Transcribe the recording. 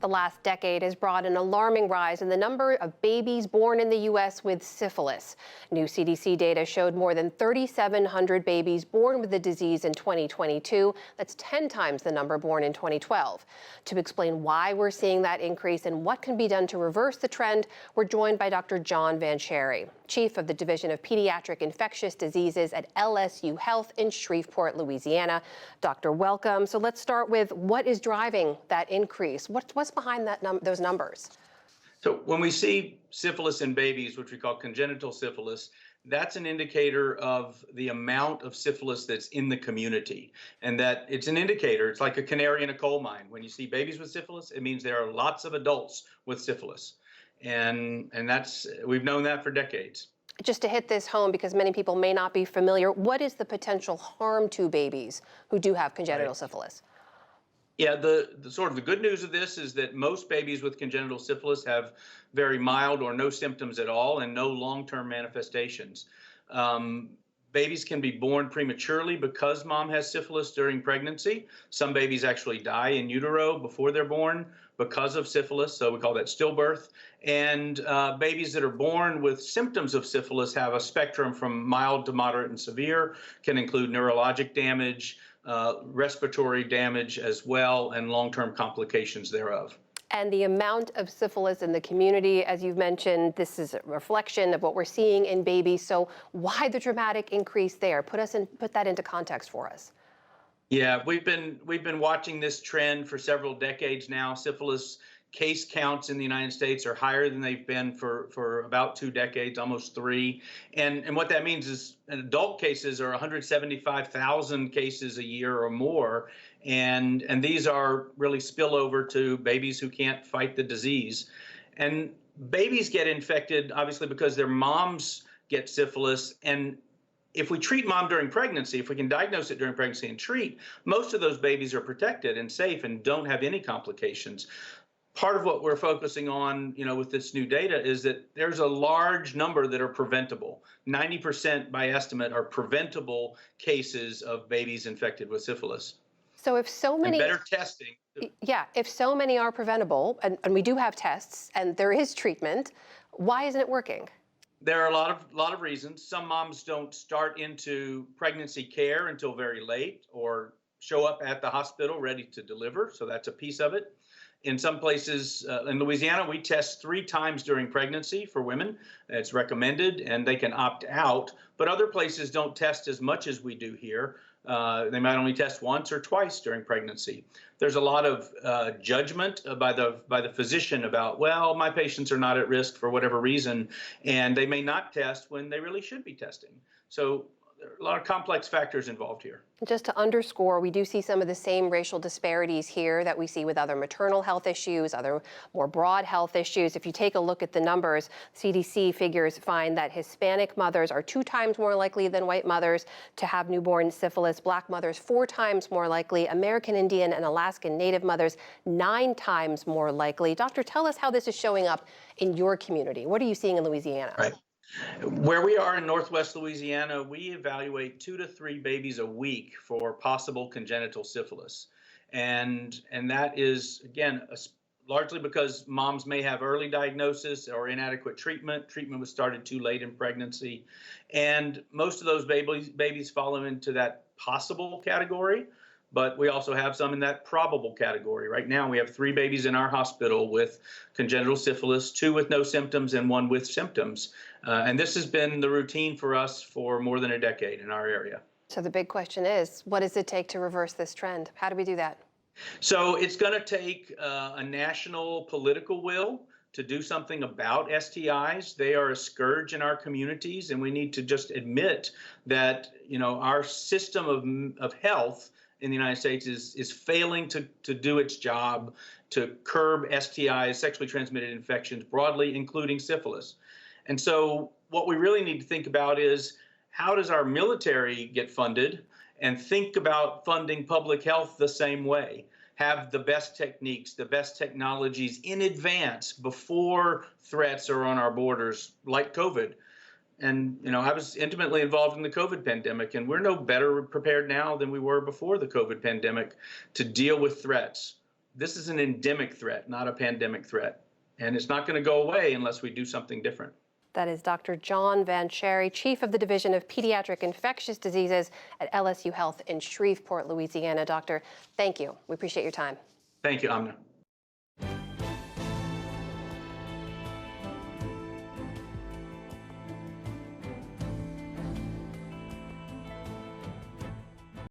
The last decade has brought an alarming rise in the number of babies born in the U.S. with syphilis. New CDC data showed more than 3,700 babies born with the disease in 2022. That's 10 times the number born in 2012. To explain why we're seeing that increase and what can be done to reverse the trend, we're joined by Dr. John Van Scherry, Chief of the Division of Pediatric Infectious Diseases at LSU Health in Shreveport, Louisiana. Doctor, welcome. So let's start with what is driving that increase? What's behind those numbers? So when we see syphilis in babies, which we call congenital syphilis, that's an indicator of the amount of syphilis that's in the community. And that it's an indicator, it's like a canary in a coal mine. When you see babies with syphilis, it means there are lots of adults with syphilis. And we've known that for decades. Just to hit this home, because many people may not be familiar, what is the potential harm to babies who do have congenital syphilis? Yeah, the sort of the good news of this is that most babies with congenital syphilis have very mild or no symptoms at all and no long-term manifestations. Babies can be born prematurely because mom has syphilis during pregnancy. Some babies actually die in utero before they're born because of syphilis, so we call that stillbirth. And babies that are born with symptoms of syphilis have a spectrum from mild to moderate and severe, can include neurologic damage, respiratory damage as well, and long-term complications thereof. And the amount of syphilis in the community, as you've mentioned, this is a reflection of what we're seeing in babies. So why the dramatic increase there? Put that into context for us. Yeah, we've been watching this trend for several decades now. Syphilis case counts in the United States are higher than they've been for about 2 decades, almost 3. And what that means is adult cases are 175,000 cases a year or more. And these are really spillover to babies who can't fight the disease. And babies get infected, obviously, because their moms get syphilis. And if we treat mom during pregnancy, if we can diagnose it during pregnancy and treat, most of those babies are protected and safe and don't have any complications. Part of what we're focusing on, with this new data is that there's a large number that are preventable. 90% by estimate are preventable cases of babies infected with syphilis. So if so many, and better testing. Yeah, if so many are preventable, and we do have tests and there is treatment, why isn't it working? There are a lot of reasons. Some moms don't start into pregnancy care until very late or show up at the hospital ready to deliver. So that's a piece of it. In some places, in Louisiana, we test 3 times during pregnancy for women. It's recommended, and they can opt out. But other places don't test as much as we do here. They might only test once or twice during pregnancy. There's a lot of judgment by the physician about, well, my patients are not at risk for whatever reason, and they may not test when they really should be testing. So there are a lot of complex factors involved here. Just to underscore, we do see some of the same racial disparities here that we see with other maternal health issues, other more broad health issues. If you take a look at the numbers, CDC figures find that Hispanic mothers are 2 times more likely than white mothers to have newborn syphilis, Black mothers 4 times more likely, American Indian and Alaskan Native mothers 9 times more likely. Doctor, tell us how this is showing up in your community. What are you seeing in Louisiana? Right. Where we are in Northwest Louisiana, we evaluate 2 to 3 babies a week for possible congenital syphilis. And that is, again, largely because moms may have early diagnosis or inadequate treatment. Treatment was started too late in pregnancy. And most of those babies fall into that possible category. But we also have some in that probable category. Right now, we have 3 babies in our hospital with congenital syphilis, 2 with no symptoms and 1 with symptoms. And this has been the routine for us for more than a decade in our area. So the big question is, what does it take to reverse this trend? How do we do that? So it's going to take a national political will to do something about STIs. They are a scourge in our communities, and we need to just admit that, our system of health in the United States is failing to do its job to curb STIs, sexually transmitted infections broadly, including syphilis. And so what we really need to think about is, how does our military get funded, and think about funding public health the same way? Have the best techniques, the best technologies in advance before threats are on our borders, like COVID. And, I was intimately involved in the COVID pandemic, and we're no better prepared now than we were before the COVID pandemic to deal with threats. this is an endemic threat, not a pandemic threat. And it's not going to go away unless we do something different. That is Dr. John Van Cherry, Chief of the Division of Pediatric Infectious Diseases at LSU Health in Shreveport, Louisiana. Doctor, thank you. We appreciate your time. Thank you, Amna.